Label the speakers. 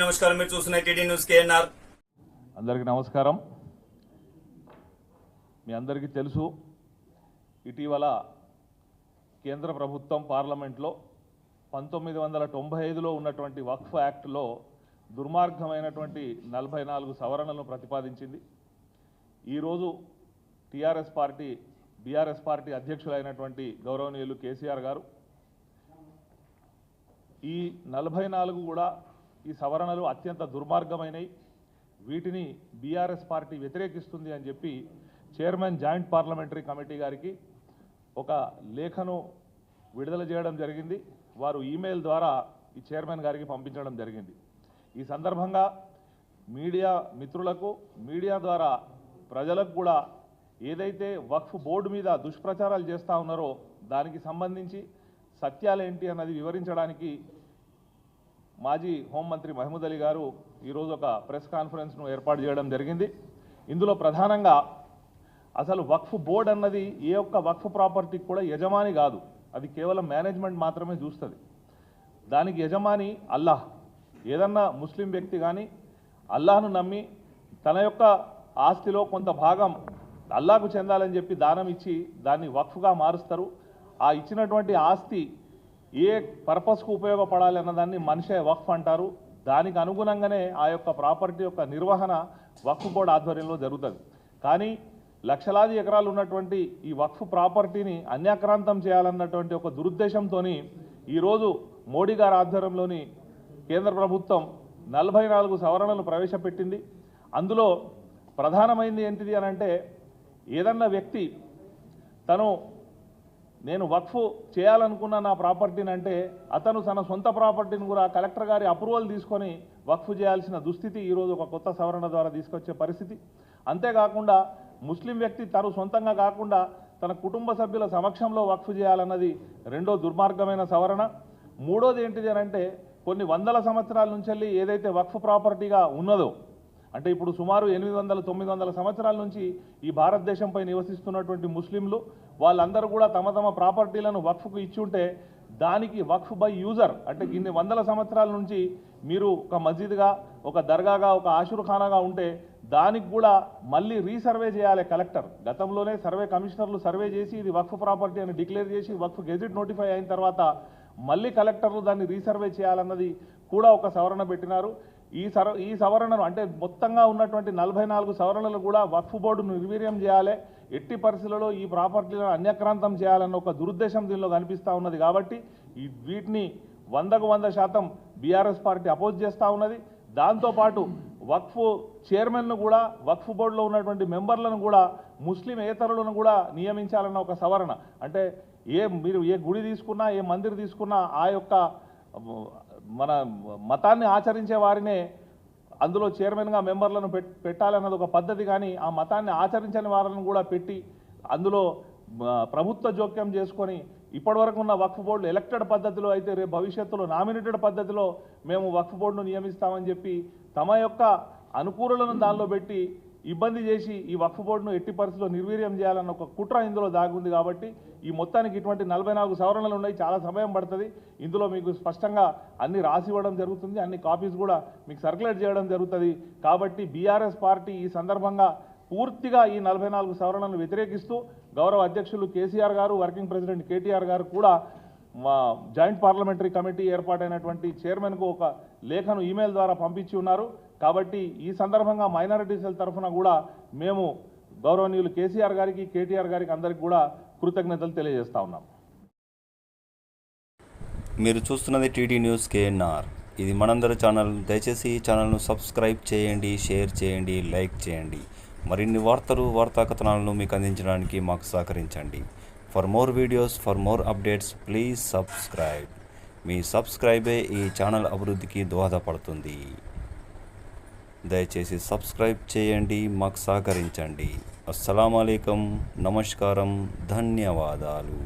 Speaker 1: నమస్కారం. మీరు చూస్తున్న టీడీ న్యూస్ కేఎన్ఆర్.
Speaker 2: అందరికీ నమస్కారం. మీ అందరికీ తెలుసు, ఇటీవల కేంద్ర ప్రభుత్వం పార్లమెంట్లో 1995లో ఉన్నటువంటి వక్ఫ్ యాక్ట్లో దుర్మార్గమైనటువంటి 44 సవరణలను ప్రతిపాదించింది. ఈరోజు బీఆర్ఎస్ పార్టీ అధ్యక్షులైనటువంటి గౌరవనీయులు కేసీఆర్ గారు ఈ 44 కూడా ఈ సవరణలు అత్యంత దుర్మార్గమైనవి, వీటిని బీఆర్ఎస్ పార్టీ వ్యతిరేకిస్తుంది అని చెప్పి చైర్మన్ జాయింట్ పార్లమెంటరీ కమిటీ గారికి ఒక లేఖను విడుదల చేయడం జరిగింది. వారు ఈమెయిల్ ద్వారా ఈ చైర్మన్ గారికి పంపించడం జరిగింది. ఈ సందర్భంగా మీడియా మిత్రులకు, మీడియా ద్వారా ప్రజలకు కూడా ఏదైతే వక్ఫ్ బోర్డు మీద దుష్ప్రచారాలు చేస్తూ ఉన్నారో దానికి సంబంధించి సత్యాలేంటి అన్నది వివరించడానికి మాజీ హోంమంత్రి మహమూద్ అలీ గారు ఈరోజు ఒక ప్రెస్ కాన్ఫరెన్స్ను ఏర్పాటు చేయడం జరిగింది. ఇందులో ప్రధానంగా అసలు వక్ఫ్ బోర్డు అన్నది ఏ ఒక్క వక్ఫ్ ప్రాపర్టీకి కూడా యజమాని కాదు, అది కేవలం మేనేజ్మెంట్ మాత్రమే చూస్తుంది. దానికి యజమాని అల్లాహ్. ఏదన్నా ముస్లిం వ్యక్తి కానీ అల్లాహ్ను నమ్మి తన యొక్క ఆస్తిలో కొంత భాగం అల్లాహ్కు చెందాలని చెప్పి దానం ఇచ్చి దాన్ని వక్ఫ్గా మారుస్తారు. ఆ ఇచ్చినటువంటి ఆస్తి ఏ పర్పస్కు ఉపయోగపడాలి అన్నదాన్ని మనిషే వక్ఫ్ అంటారు. దానికి అనుగుణంగానే ఆ యొక్క ప్రాపర్టీ యొక్క నిర్వహణ వక్ఫ్ బోర్డు ఆధ్వర్యంలో జరుగుతుంది. కానీ లక్షలాది ఎకరాలు ఉన్నటువంటి ఈ వక్ఫ్ ప్రాపర్టీని అన్యాక్రాంతం చేయాలన్నటువంటి ఒక దురుద్దేశంతో ఈరోజు మోడీ గారి ఆధ్వర్యంలోని కేంద్ర ప్రభుత్వం 44 సవరణలు ప్రవేశపెట్టింది. అందులో ప్రధానమైనది ఏంటిది అని అంటే, ఏదన్నా వ్యక్తి నేను వక్ఫ్ చేయాలనుకున్న నా ప్రాపర్టీని అంటే అతను తన సొంత ప్రాపర్టీని కూడా కలెక్టర్ గారి అప్రూవల్ తీసుకొని వక్ఫ్ చేయాల్సిన దుస్థితి ఈరోజు ఒక కొత్త సవరణ ద్వారా తీసుకొచ్చే పరిస్థితి. అంతేకాకుండా ముస్లిం వ్యక్తి తను సొంతంగా కాకుండా తన కుటుంబ సభ్యుల సమక్షంలో వక్ఫ్ చేయాలన్నది రెండో దుర్మార్గమైన సవరణ. మూడోది ఏంటిది అని అంటే, కొన్ని వందల సంవత్సరాల నుంచి ఏదైతే వక్ఫ్ ప్రాపర్టీగా ఉన్నదో, అంటే ఇప్పుడు సుమారు 800-900 సంవత్సరాల నుంచి ఈ భారతదేశంపై నివసిస్తున్నటువంటి ముస్లింలు వాళ్ళందరూ కూడా తమ తమ ప్రాపర్టీలను వక్ఫ్కు ఇచ్చి ఉంటే దానికి వక్ఫ్ బై యూజర్, అంటే ఇన్ని వందల సంవత్సరాల నుంచి మీరు ఒక మస్జిద్గా, ఒక దర్గాగా, ఒక ఆషుర్ఖానాగా ఉంటే దానికి కూడా మళ్ళీ రీసర్వే చేయాలి కలెక్టర్. గతంలోనే సర్వే కమిషనర్లు సర్వే చేసి ఇది వక్ఫ్ ప్రాపర్టీ అని డిక్లేర్ చేసి వక్ఫ్ గెజిట్ నోటిఫై అయిన తర్వాత మళ్ళీ కలెక్టర్లు దాన్ని రీసర్వే చేయాలన్నది కూడా ఒక సవరణ పెట్టినారు. ఈ సవరణను అంటే మొత్తంగా ఉన్నటువంటి 44 సవరణలు కూడా వక్ఫ్ బోర్డును నిర్వీర్యం చేయాలి, ఎట్టి పరిస్థితులలో ఈ ప్రాపర్టీలను అన్యక్రాంతం చేయాలన్న ఒక దురుద్దేశం దీనిలో కనిపిస్తూ ఉన్నది. కాబట్టి వీటిని 100% బీఆర్ఎస్ పార్టీ అపోజ్ చేస్తూ ఉన్నది. దాంతోపాటు వక్ఫ్ చైర్మన్ను కూడా, వక్ఫ్ బోర్డులో ఉన్నటువంటి మెంబర్లను కూడా ముస్లిమేతరులను కూడా నియమించాలన్న ఒక సవరణ. అంటే మీరు ఏ గుడి తీసుకున్నా, ఏ మందిర్ తీసుకున్నా ఆ యొక్క మన మతాన్ని ఆచరించే వారినే అందులో చైర్మన్గా మెంబర్లను పెట్టాలన్నది ఒక పద్ధతి. కానీ ఆ మతాన్ని ఆచరించని వారిని కూడా పెట్టి అందులో ప్రభుత్వ జోక్యం చేసుకొని ఇప్పటివరకు ఉన్న వక్ఫ్ బోర్డు ఎలక్టెడ్ పద్ధతిలో అయితే రేపు భవిష్యత్తులో నామినేటెడ్ పద్ధతిలో మేము వక్ఫ్ బోర్డును నియమిస్తామని చెప్పి తమ యొక్క అనుకూలను దానిలో పెట్టి ఇబ్బంది చేసి ఈ వక్ఫ్ బోర్డును ఎట్టి పరిస్థితుల్లో నిర్వీర్యం చేయాలన్న ఒక కుట్ర ఇందులో దాగుంది. కాబట్టి ఈ మొత్తానికి ఇటువంటి 44 సవరణలు ఉన్నాయి, చాలా సమయం పడుతుంది. ఇందులో మీకు స్పష్టంగా అన్ని రాసి ఇవ్వడం జరుగుతుంది, అన్ని కాపీస్ కూడా మీకు సర్క్యులేట్ చేయడం జరుగుతుంది. కాబట్టి బీఆర్ఎస్ పార్టీ ఈ సందర్భంగా పూర్తిగా ఈ 44 సవరణలను వ్యతిరేకిస్తూ గౌరవ అధ్యక్షులు కేసీఆర్ గారు, వర్కింగ్ ప్రెసిడెంట్ కేటీఆర్ గారు కూడా మా జాయింట్ పార్లమెంటరీ కమిటీ ఏర్పాటైనటువంటి చైర్మన్కు ఒక లేఖను ఈమెయిల్ ద్వారా పంపించి ఉన్నారు. కాబట్టి ఈ సందర్భంగా మైనారిటీ సెల్ తరఫున కూడా మేము గౌరవనీయులు కేసీఆర్ గారికి, కేటీఆర్ గారికి అందరికీ కూడా కృతజ్ఞతలు తెలియజేస్తా ఉన్నాం.
Speaker 3: మీరు చూస్తున్నది టీడీ న్యూస్ కేఎన్ఆర్. ఇది మనందరి ఛానల్. దయచేసి ఈ ఛానల్ను సబ్స్క్రైబ్ చేయండి, షేర్ చేయండి, లైక్ చేయండి. మరిన్ని వార్తా కథనాలను మీకు అందించడానికి మాకు సహకరించండి. For more videos, for more updates please subscribe. మీ సబ్స్క్రైబే ఈ ఛానల్ అభివృద్ధికి దోహదపడుతుంది. దయచేసి సబ్స్క్రైబ్ చేయండి, మాకు సహకరించండి. అస్సలాము అలైకుం, నమస్కారం, ధన్యవాదాలు.